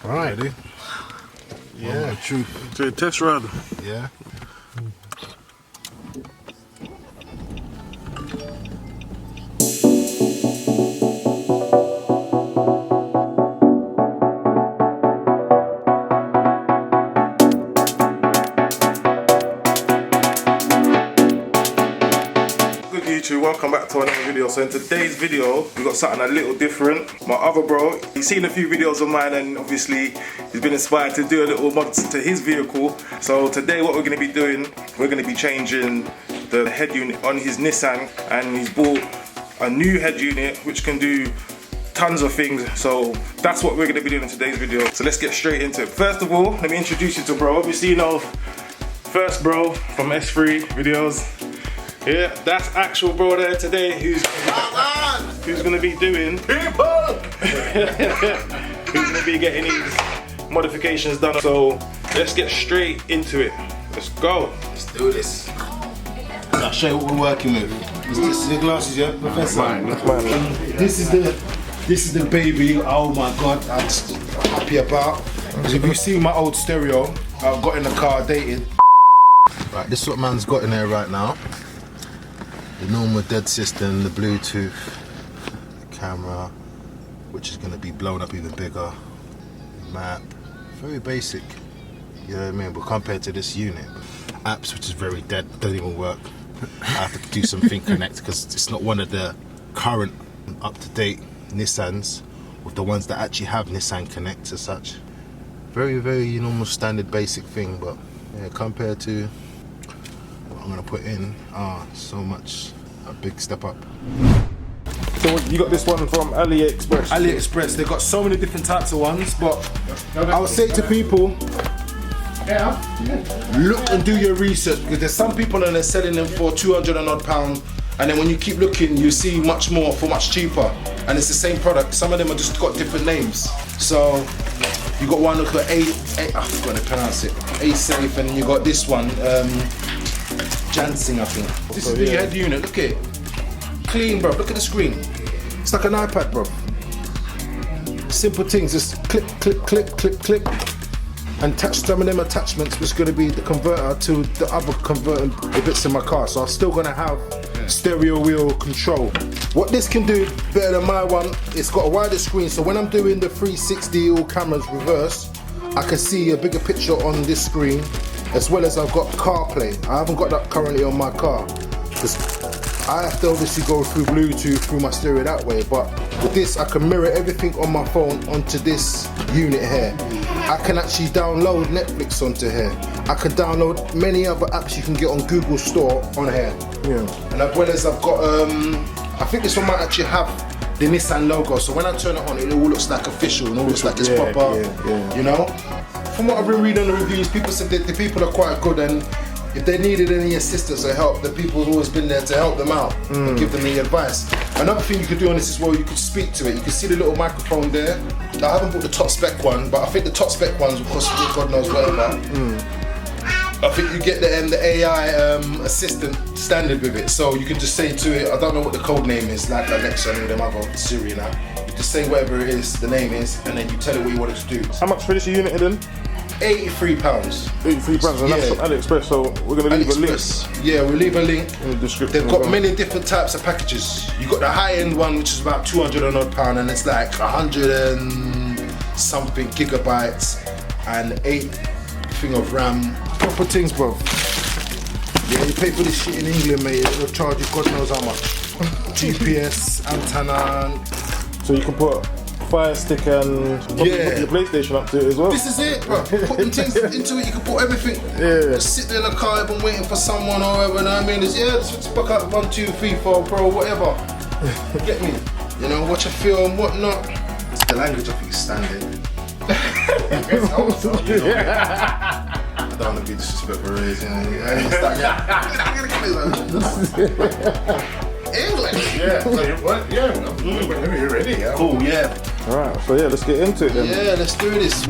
Right. Ready? Yeah, true. To a test run. Yeah. Good YouTube, welcome back to another video. So in today's video, we got something a little different. My other bro, he's seen a few videos of mine and obviously he's been inspired to do a little mod to his vehicle. So today what we're going to be doing, we're going to be changing the head unit on his Nissan, and he's bought a new head unit which can do tons of things. So that's what we're going to be doing in today's video. So let's get straight into it. First of all, let me introduce you to bro. Obviously you know first bro from S3 videos. Yeah, that's actual bro there today who's gonna be doing who's gonna be getting these modifications done. So let's get straight into it. Let's go. Let's do this. I'll show you what we're working with. This is your glasses, yeah, Professor? Mine. This is the baby. Oh my god, I'm just happy about. Because if you see my old stereo, I've got in the car dated. Right, this is what man's got in there right now. The normal dead system, the Bluetooth, the camera, which is going to be blown up even bigger, map, very basic, you know what I mean, but compared to this unit, apps which is very dead, don't even work. I have to do something connect because it's not one of the current up-to-date Nissans, with the ones that actually have Nissan Connect as such. Very, very normal standard basic thing, but yeah, compared to I'm gonna put in so much a big step up. So you got this one from AliExpress. AliExpress, they've got so many different types of ones, but I would say to people, look and do your research, because there's some people and they're selling them for 200 and odd pound, and then when you keep looking you see much more for much cheaper, and it's the same product. Some of them are just got different names. So you got one called I forgot to pronounce it, A-Safe, and you got this one, Jansing, I think. This is the head unit, look at it. Clean, bro, look at the screen. It's like an iPad, bro. Simple things, just click, click, click, click, click. And attach some of them attachments, which is going to be the converter to the other converting bits in my car. So I'm still going to have stereo wheel control. What this can do better than my one, it's got a wider screen, so when I'm doing the 360 all cameras reverse, I can see a bigger picture on this screen, as well as I've got CarPlay. I haven't got that currently on my car, because I have to obviously go through Bluetooth through my stereo that way, but with this I can mirror everything on my phone onto this unit here. I can actually download Netflix onto here. I can download many other apps you can get on Google Store on here. Yeah. And as well as I've got, I think this one might actually have the Nissan logo, so when I turn it on it all looks like official and all looks like it's proper, you know? From what I've been reading on the reviews, people said that the people are quite good, and if they needed any assistance or help, the people have always been there to help them out and give them the advice. Another thing you could do on this as well, you could speak to it. You can see the little microphone there. Now, I haven't bought the top spec one, but I think the top spec ones will cost God knows whatever. I think you get the AI assistant standard with it, so you can just say to it, I don't know what the code name is, like Alexa and all them other Siri now. You just say whatever it is, the name is, and then you tell it what you want it to do. How much for this unit then? £83. £83, and that's from AliExpress, so we're going to leave a link. Yeah, we'll leave a link In the description. They've got many different types of packages. You got the high-end one, which is about 200 and odd pound, and it's like 100 and something gigabytes and 8 thing of RAM. Proper things, bro. Yeah, you pay for this shit in England, mate. It'll charge you God knows how much. GPS, antenna. So you can put Fire Stick and put your PlayStation up to it as well. This is it, bro. Putting things into it, you can put everything. Yeah. Just sit there in the car, even waiting for someone or whatever. You know what I mean? Just back out 1, 2, 3, 4, bro, whatever. Get me? You know, watch a film, whatnot. It's the language I think is standard. I don't want to be disrespectful, really. English. Yeah. So what? Yeah. Whenever you're ready. Yeah. Cool. Yeah. All right. So yeah, let's get into it then. Yeah, let's do this.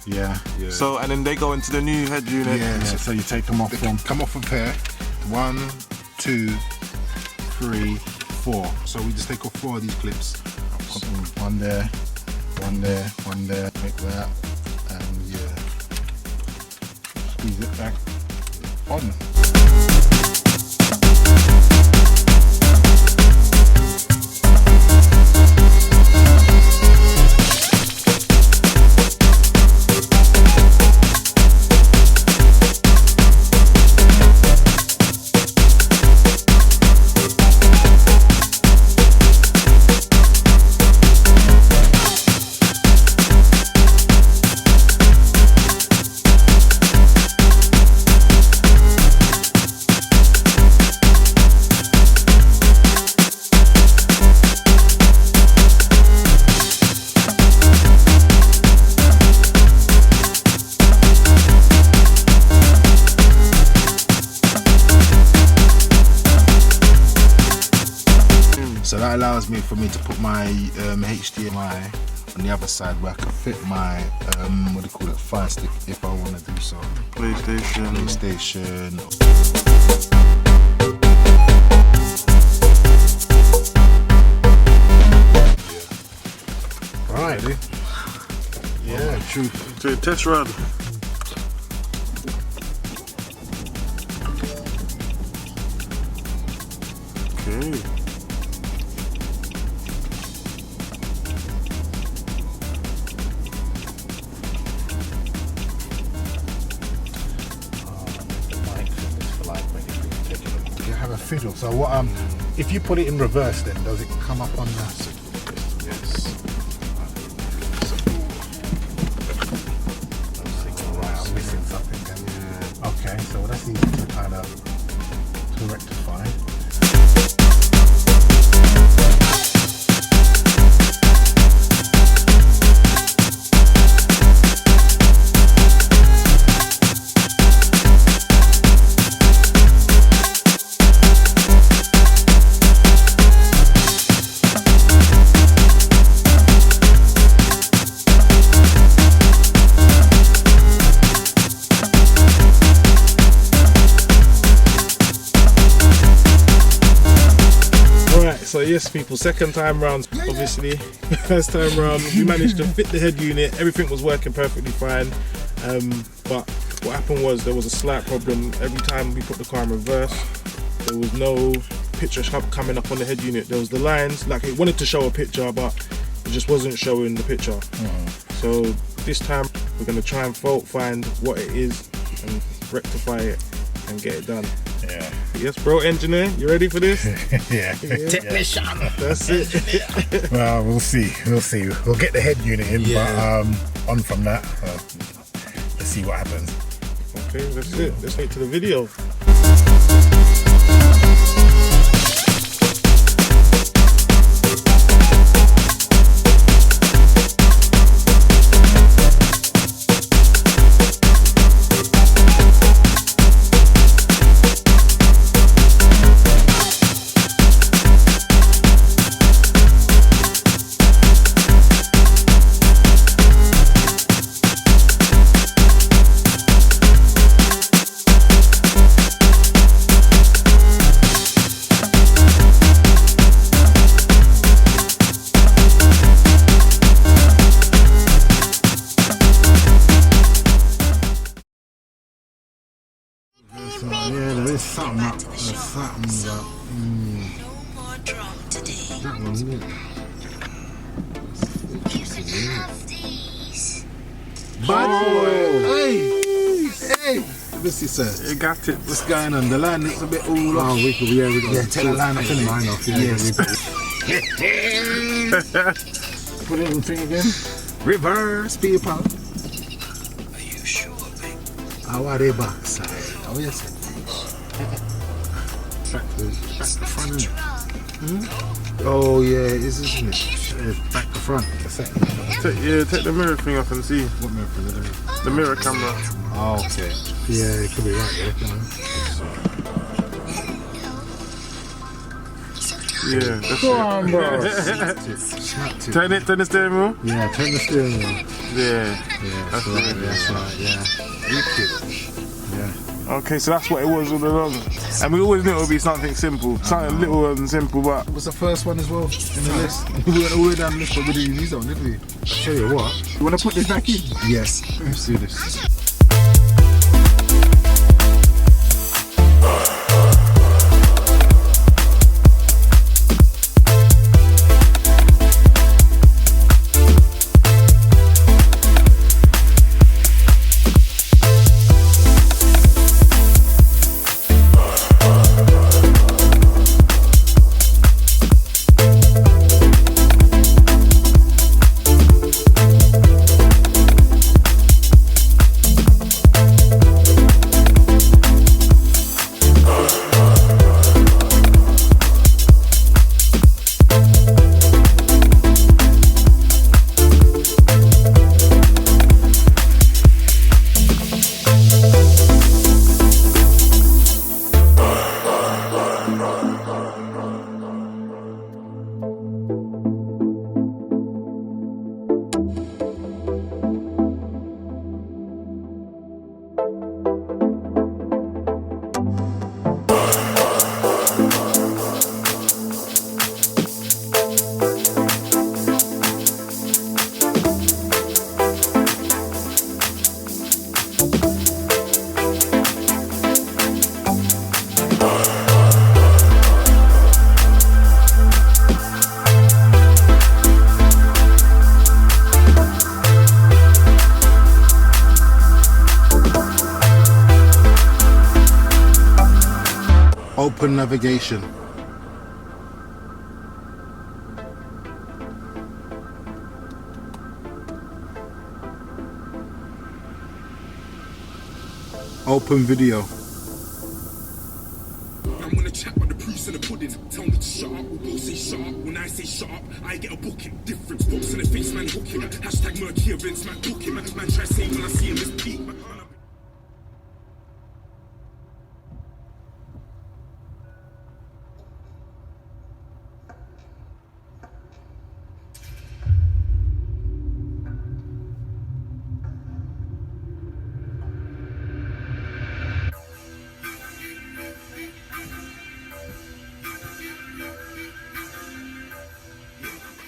yeah? Yeah. So, and then they go into the new head unit. Yeah, so you take them off come off a pair. 1, 2, 3, 4. So we just take off 4 of these clips. Put them one there, one there, one there, like that, and yeah, squeeze it back on. So that allows me for me to put my HDMI on the other side where I can fit my what do you call it, Fire Stick if I want to do so. PlayStation. Right. Yeah, true. So test run. Okay. You have a fiddle. So what? If you put it in reverse, then does it come up on the? Yes. Right, I'm missing something then. Okay, so that's easy to kind of rectify. So yes people, second time round obviously. First time round we managed to fit the head unit, everything was working perfectly fine, but what happened was there was a slight problem. Every time we put the car in reverse there was no picture hub coming up on the head unit. There was the lines, like it wanted to show a picture but it just wasn't showing the picture. So this time we're going to try and fault find what it is and rectify it and get it done. Yeah. Yes, bro, engineer, you ready for this? Yeah. Technician. That's it. Well, we'll see. We'll get the head unit in, but on from that, let's see what happens. Okay, that's it. Let's wait to the video. Yeah, there is something up. There's something up. That one, isn't it? Hey! This is You got it. what's going on? The line looks a bit all off. We Yeah, take the line off, innit? Line off, Put it in the thing again. Reverse, people. Are you sure, babe? How are they backside? Oh, yes. Back to front, innit? Oh, yeah, it is, isn't it? Back to front. Take the mirror thing off and see. What mirror is it? The mirror camera. Oh, okay. Yeah, it could be right there. Yeah, that's Go on, bro. it. Snapped it. Turn the steering wheel. Yeah, turn the steering wheel. That's right, yeah. Wicked. Yeah. Okay, so that's what it was all along. And we always knew it would be something simple. Something little and simple, but... It was the first one as well in the list. We went all the way down the list, but we didn't use that one, did we? I'll show you what. You want to put this back in? Yes. Let's do this. Open navigation. Open video. I'm gonna chat about the proofs of the pudding. Tell me to shut up, we'll both say shut up. When I say shut up, I get a booking. Difference, books in the face, man, hooking. Hashtag murky events, man, booking. Man, try say when I see him, this peak.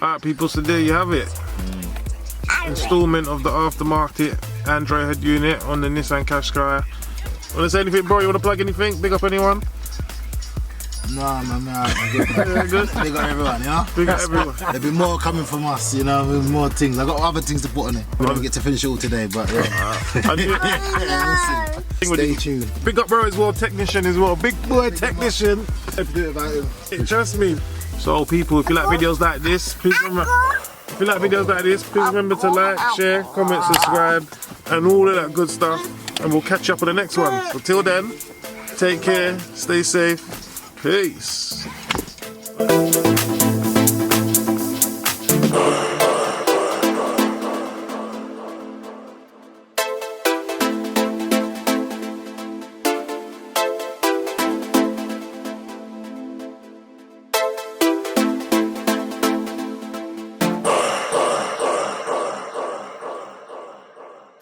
Alright people, so there you have it. Installment of the aftermarket Android head unit on the Nissan Qashqai. Wanna say anything, bro? You wanna plug anything? Big up anyone? No, man, I'm good. Good? They got everyone, you know? Big up everyone. There'll be more coming from us, you know, with more things. I got other things to put on it. We don't get to finish it all today, but yeah. Stay tuned. Big up bro as well, technician as well. Big boy technician. Trust me. So people, if you like videos like this, please remember to like, share, comment, subscribe, and all of that good stuff. And we'll catch you up on the next one. So till then, take care, stay safe, peace.